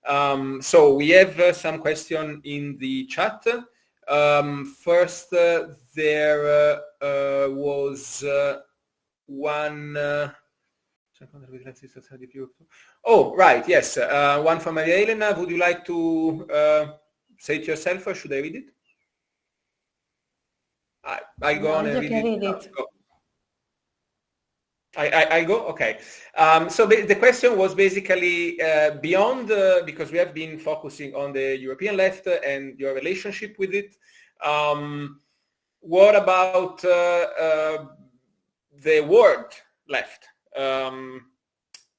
So we have some question in the chat. First, there was one. Oh, right, yes. One from Maria Elena. Would you like to say it yourself, or should I read it? I go on and read it. Go. I go? Okay. So the question was basically beyond, because we have been focusing on the European left and your relationship with it. What about the world left?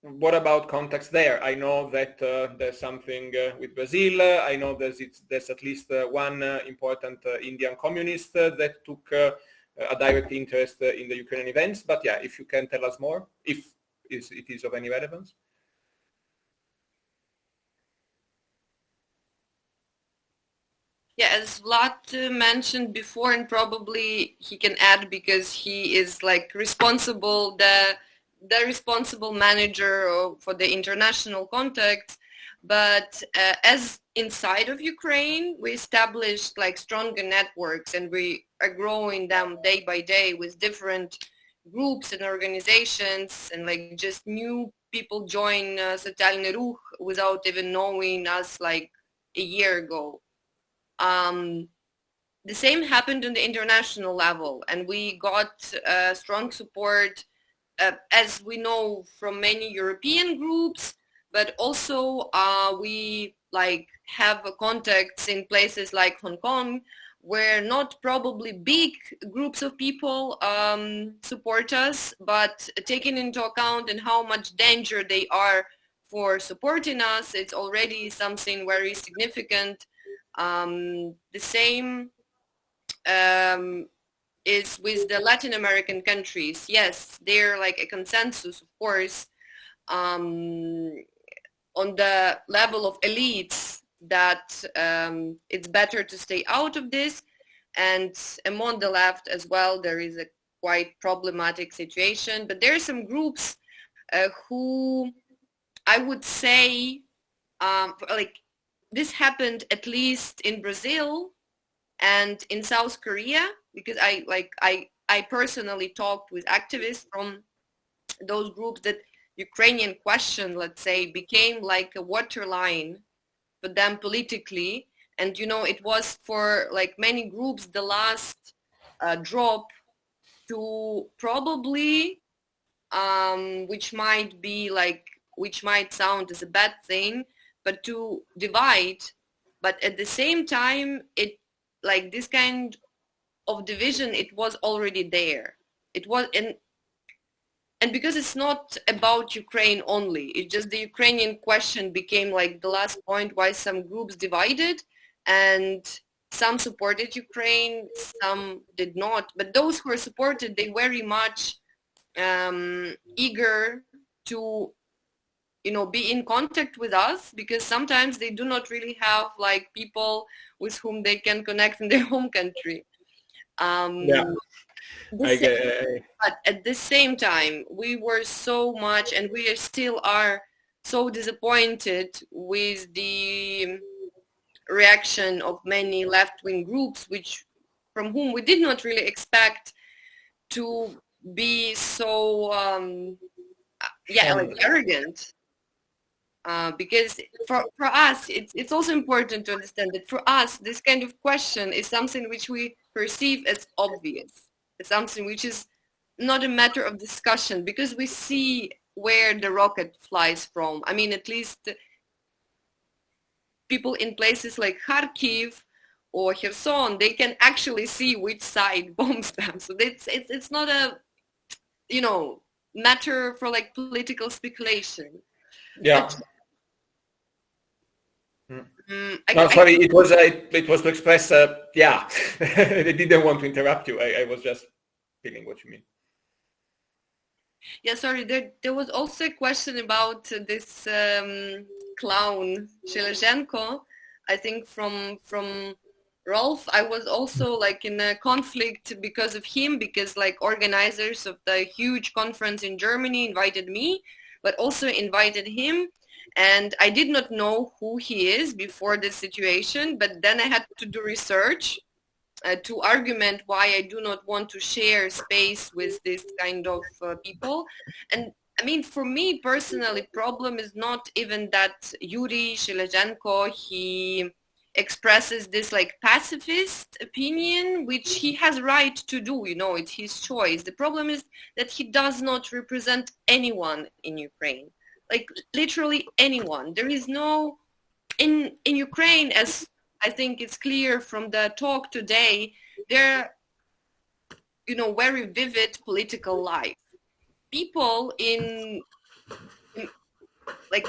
What about context there? I know that there's something with Brazil. I know there's at least one important Indian communist that took a direct interest in the Ukrainian events. But yeah, if you can tell us more, if it is of any relevance. Yeah, as Vlad mentioned before, and probably he can add because he is like responsible, the responsible manager for the international contacts. But as inside of Ukraine, we established like stronger networks, and we are growing them day by day with different groups and organizations, and like just new people join Sozialny Rukh without even knowing us like a year ago. The same happened on the international level, and we got strong support, as we know, from many European groups, but also we like have contacts in places like Hong Kong, where not probably big groups of people support us, but taking into account and how much danger they are for supporting us, it's already something very significant. The same is with the Latin American countries. Yes, they're like a consensus, of course, on the level of elites that it's better to stay out of this. And among the left as well, there is a quite problematic situation. But there are some groups who I would say, like, this happened at least in Brazil and in South Korea, because I personally talked with activists from those groups, that Ukrainian question, let's say, became like a waterline for them politically. And, you know, it was for like many groups the last drop to probably, which might sound as a bad thing, but to divide. But at the same time, it, like, this kind of division, it was already there. It was, and because it's not about Ukraine only, it's just the Ukrainian question became like the last point why some groups divided, and some supported Ukraine, some did not. But those who were supported, they very much eager to, you know, be in contact with us, because sometimes they do not really have like people with whom they can connect in their home country. But at the same time, we were so much, and we still are so disappointed with the reaction of many left-wing groups, from whom we did not really expect to be so like arrogant. Because for us, it's also important to understand that for us, this kind of question is something which we perceive as obvious. It's something which is not a matter of discussion, because we see where the rocket flies from. I mean, at least people in places like Kharkiv or Kherson, they can actually see which side bombs them. So it's not a, you know, matter for like political speculation. Yeah. Sorry, it was to express, yeah, I didn't want to interrupt you. I was just feeling what you mean. Yeah, sorry, there was also a question about this clown, Shelezhenko, I think from Rolf. I was also like in a conflict because of him, because like organizers of the huge conference in Germany invited me, but also invited him. And I did not know who he is before this situation, but then I had to do research to argument why I do not want to share space with this kind of people. And I mean, for me personally, problem is not even that Yuri Shilazhenko, he expresses this like pacifist opinion, which he has right to do, you know, it's his choice. The problem is that he does not represent anyone in Ukraine, like literally anyone. There is no, in Ukraine, as I think it's clear from the talk today, there are, you know, very vivid political life. People in like,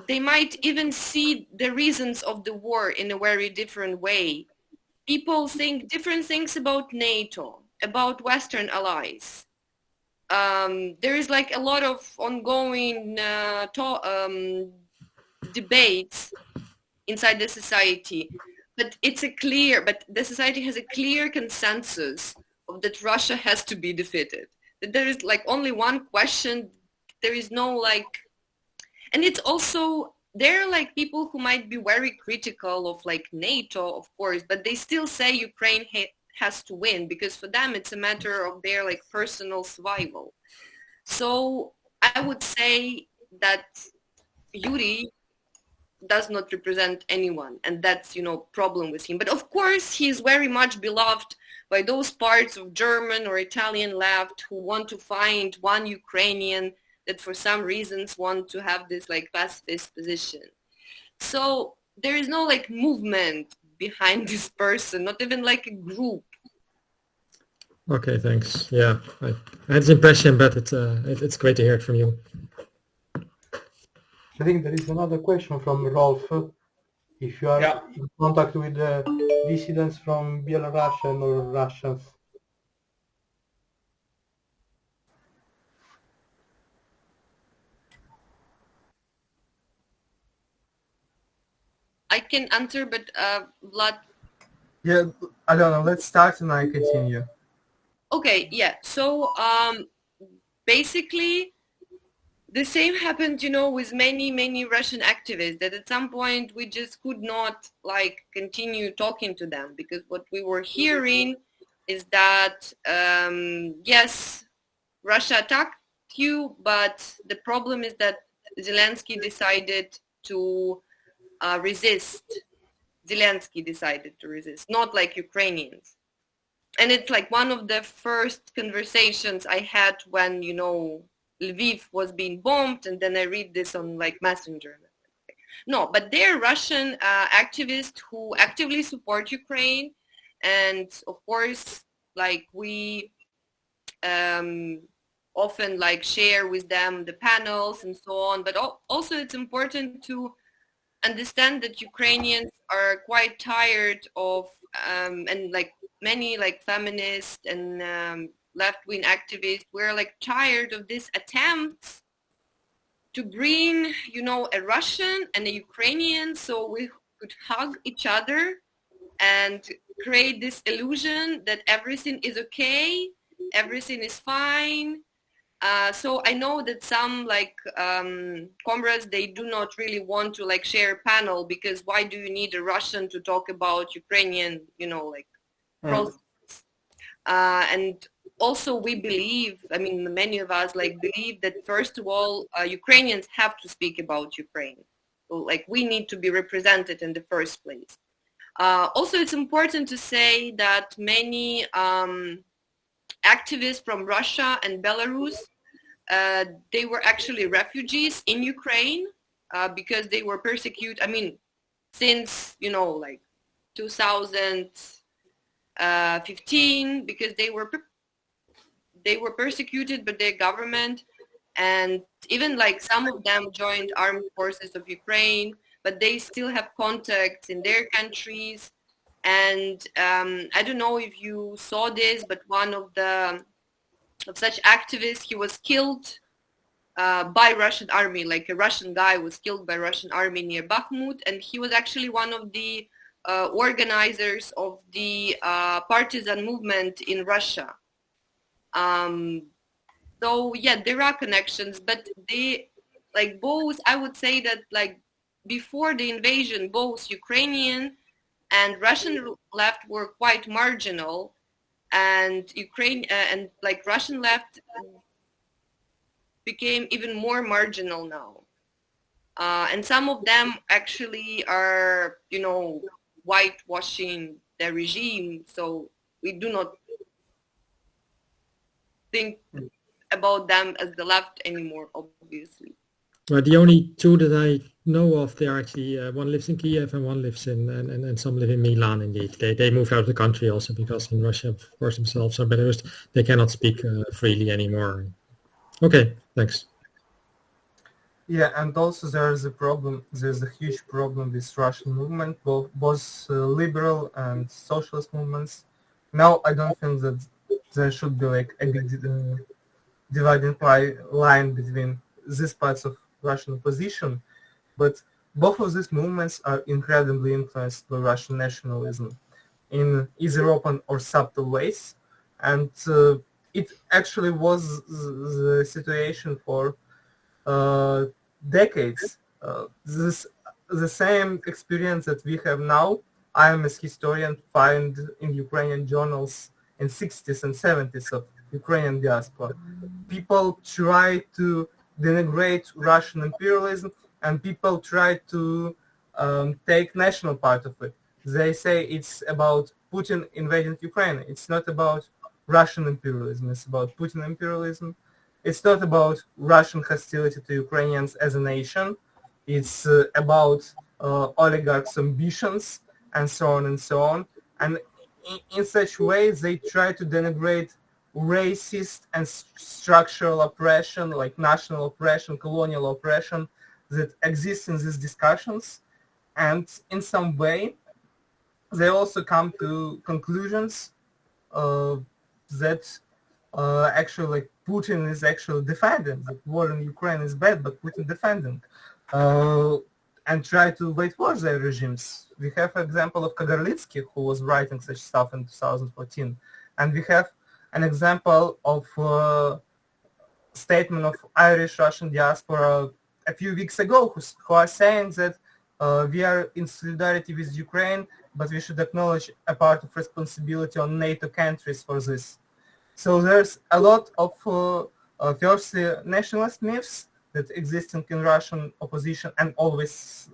they might even see the reasons of the war in a very different way. People think different things about NATO, about Western allies. There is like a lot of ongoing debates inside the society, but the society has a clear consensus of that Russia has to be defeated. That there is like only one question. There is no like, and it's also, there are like people who might be very critical of like NATO, of course, but they still say Ukraine has to win because for them it's a matter of their like personal survival. So I would say that Yuri does not represent anyone, and that's, you know, problem with him. But of course he is very much beloved by those parts of German or Italian left who want to find one Ukrainian that for some reasons want to have this like pacifist position. So there is no like movement behind this person, not even like a group. Okay, thanks. Yeah, I had this impression, but it's great to hear it from you. I think there is another question from Rolf. If you are in contact with the dissidents from Belarusian or Russians. I can answer, but Vlad. Yeah, Alena, let's start and I continue. Okay, yeah. So basically, the same happened, you know, with many Russian activists, that at some point we just could not like continue talking to them, because what we were hearing is that yes, Russia attacked you, but the problem is that Zelensky decided to resist. Zelensky decided to resist, not like Ukrainians. And it's like one of the first conversations I had when, you know, Lviv was being bombed, and then I read this on like Messenger. No, but they're Russian activists who actively support Ukraine, and of course, like we often like share with them the panels and so on. But also it's important to understand that Ukrainians are quite tired of and like many like feminists and left-wing activists, we're like tired of these attempts to bring, you know, a Russian and a Ukrainian so we could hug each other and create this illusion that everything is okay, everything is fine. So I know that some like comrades, they do not really want to like share a panel, because why do you need a Russian to talk about Ukrainian, you know, like process? And also we believe, I mean, many of us like believe that first of all, Ukrainians have to speak about Ukraine. So, like we need to be represented in the first place. Also, it's important to say that many activists from Russia and Belarus, they were actually refugees in Ukraine because they were persecuted. I mean, since, you know, like 2015, because they were persecuted by their government, and even like some of them joined armed forces of Ukraine, but they still have contacts in their countries. And I don't know if you saw this, but one of such activists, he was killed by Russian army, like a Russian guy was killed by Russian army near Bakhmut, and he was actually one of the organizers of the partisan movement in Russia. So yeah, there are connections, but they like both, I would say that like before the invasion, both Ukrainian and Russian left were quite marginal, and and like Russian left became even more marginal now. And some of them actually are, you know, whitewashing the regime. So we do not think about them as the left anymore, obviously. Well, the only two that I know of, they are actually one lives in Kiev and one lives in, and some live in Milan. Indeed, they moved out of the country also because in Russia, of course, themselves are Belarus. They cannot speak freely anymore. Okay, thanks. Yeah, and also there's a problem. There's a huge problem with Russian movement, both liberal and socialist movements. Now, I don't think that there should be like a big dividing line between these parts of Russian opposition, but both of these movements are incredibly influenced by Russian nationalism in either open or subtle ways, and it actually was the situation for decades. The same experience that we have now, I am as historian find in Ukrainian journals in 60s and 70s of Ukrainian diaspora. People try to denigrate Russian imperialism, and people try to take national part of it. They say it's about Putin invading Ukraine. It's not about Russian imperialism. It's about Putin imperialism. It's not about Russian hostility to Ukrainians as a nation. It's about oligarchs' ambitions and so on and so on. And in such ways, they try to denigrate racist and structural oppression, like national oppression, colonial oppression that exists in these discussions. And in some way, they also come to conclusions that actually like Putin is actually defending, that war in Ukraine is bad, but Putin defending, and try to whitewash their regimes. We have an example of Kagarlitsky, who was writing such stuff in 2014, and we have an example of statement of Irish Russian diaspora a few weeks ago, who are saying that we are in solidarity with Ukraine, but we should acknowledge a part of responsibility on NATO countries for this. So there's a lot of firstly nationalist myths that existing in Russian opposition and always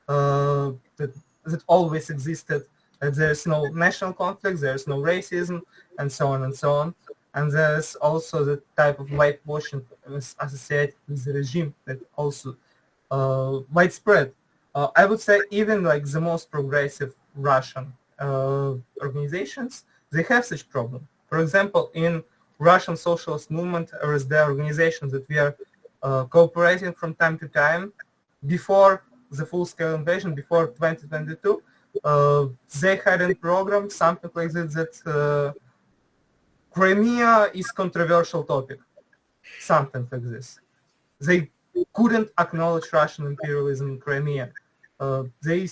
that always existed. That there's no national conflict, there's no racism, and so on and so on. And there's also the type of whitewashing associated with the regime that also widespread. I would say even like the most progressive Russian organizations, they have such problem. For example, in Russian socialist movement, or as the organizations that we are cooperating from time to time, before the full-scale invasion, before 2022, they had a program, something like this, that Crimea is controversial topic, something like this. They couldn't acknowledge Russian imperialism in Crimea. They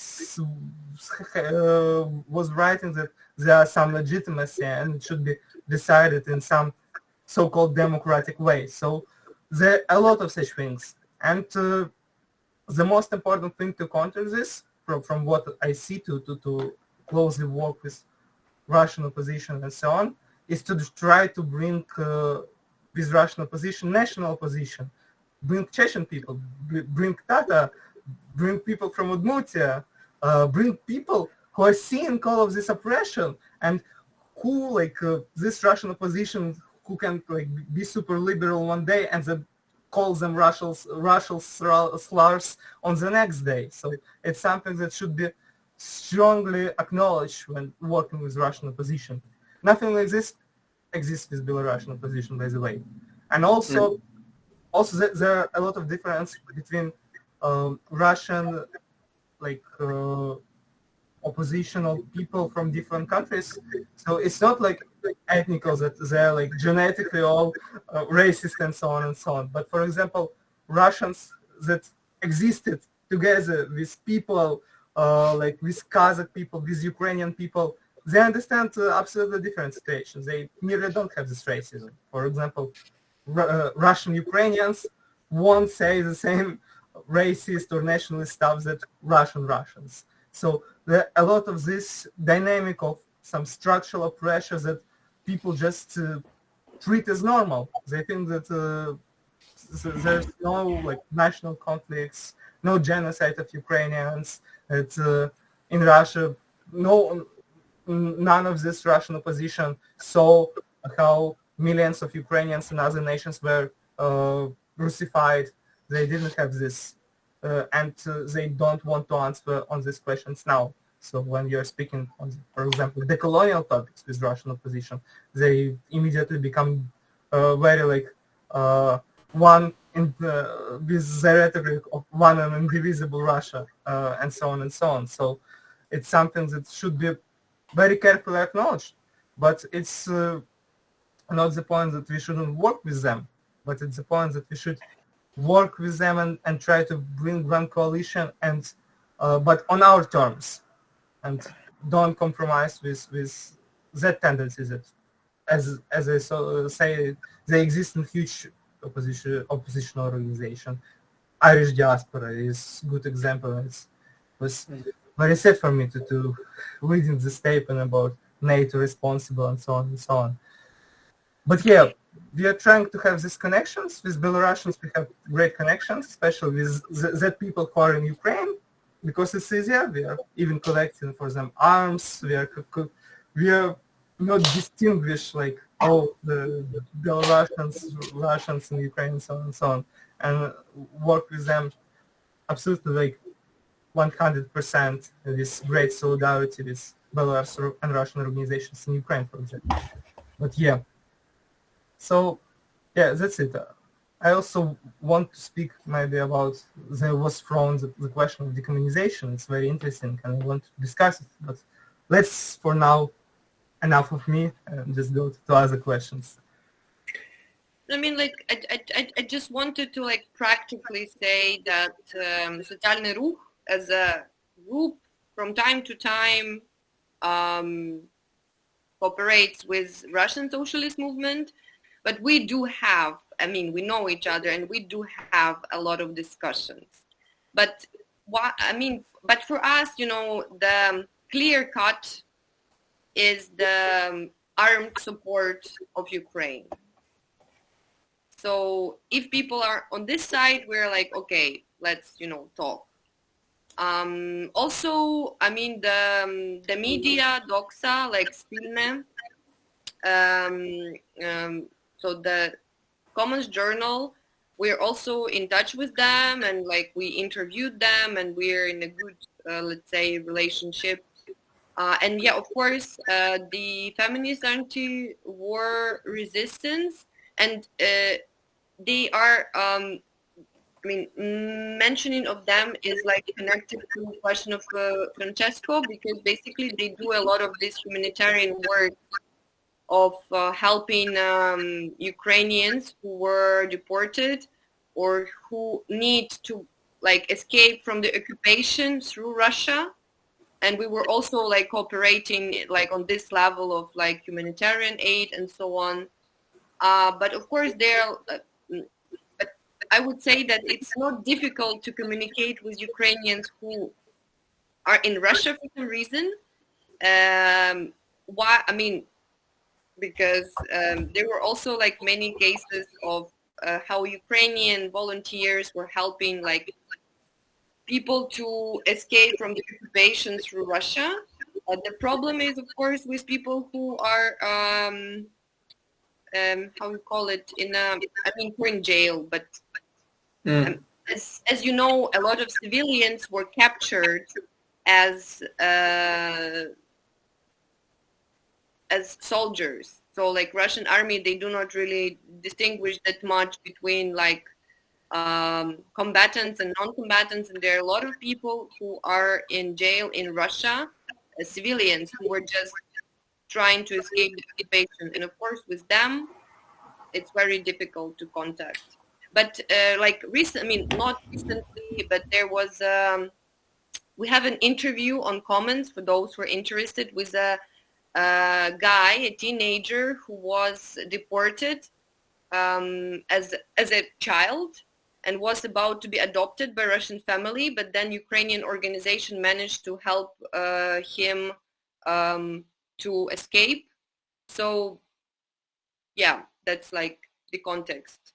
was writing that there are some legitimacy and it should be decided in some so-called democratic way. So there are a lot of such things. And the most important thing to counter this, from what I see to closely work with Russian opposition and so on, is to try to bring with Russian opposition, national opposition, bring Chechen people, bring Tatar, bring people from Udmurtia, bring people who are seeing all of this oppression and who like this Russian opposition who can like be super liberal one day and then calls them Russian slurs on the next day. So it's something that should be strongly acknowledged when working with Russian opposition. Nothing like this exists with Belarusian opposition, by the way. And also there are a lot of difference between Russian like oppositional people from different countries. So it's not like ethnical that they're like genetically all racist and so on and so on. But for example, Russians that existed together with people like with Kazakh people, with Ukrainian people, they understand absolutely different situations. They merely don't have this racism. For example, Russian Ukrainians won't say the same racist or nationalist stuff that Russians. So a lot of this dynamic of some structural pressures that people just treat as normal. They think that there's no like national conflicts, no genocide of Ukrainians. That in Russia, none of this Russian opposition saw how millions of Ukrainians and other nations were Russified. They didn't have this, and they don't want to answer on these questions now. So when you're speaking on, for example, the colonial topics with Russian opposition, they immediately become very like one with the rhetoric of one and indivisible Russia, and so on and so on. So it's something that should be very carefully acknowledged, but it's not the point that we shouldn't work with them, but it's the point that we should work with them and try to bring one coalition, and but on our terms, and don't compromise with that tendency that, as I say, they exist in huge opposition organization. Irish diaspora is a good example. It was very sad for me to reading the statement about NATO responsible and so on and so on. But yeah, we are trying to have these connections with Belarusians. We have great connections, especially with the people who are in Ukraine, because it's easier. We are even collecting for them arms. We are not distinguished like the Belarusians, Russians in Ukraine, and so on and so on, and work with them absolutely like 100% with great solidarity with Belarus and Russian organizations in Ukraine, for example. But yeah. So, yeah, that's it. I also want to speak maybe about, there was thrown the question of decommunization. It's very interesting and I want to discuss it, but let's, for now, enough of me and just go to other questions. I mean, like, I just wanted to, like, practically say that Sozialny Rukh as a group from time to time cooperates with Russian socialist movement. But we do have, I mean, we know each other and we do have a lot of discussions. But but for us, you know, the clear cut is the armed support of Ukraine. So if people are on this side, we're like, okay, let's, you know, talk. Also, I mean, the media, doxa, like Spilne, so the Commons Journal, we're also in touch with them and like we interviewed them and we're in a good, let's say, relationship. And yeah, of course, the feminist anti-war resistance, and they are, I mean, mentioning of them is like connected to the question of Francesco, because basically they do a lot of this humanitarian work of helping Ukrainians who were deported or who need to like escape from the occupation through Russia. And we were also like cooperating like on this level of like humanitarian aid and so on. But of course but I would say that it's not difficult to communicate with Ukrainians who are in Russia for some reason. Why? I mean, because there were also like many cases of how Ukrainian volunteers were helping like people to escape from the occupation through Russia. The problem is, of course, with people who are, how you call it, we're in jail, but as you know, a lot of civilians were captured as soldiers. So like Russian army, they do not really distinguish that much between like combatants and non-combatants, and there are a lot of people who are in jail in Russia as civilians who were just trying to escape the occupation. And of course with them, it's very difficult to contact. But not recently, but there was, we have an interview on Commons for those who are interested with a guy, a teenager who was deported as a child, and was about to be adopted by Russian family, but then Ukrainian organization managed to help him to escape. So yeah, that's like the context.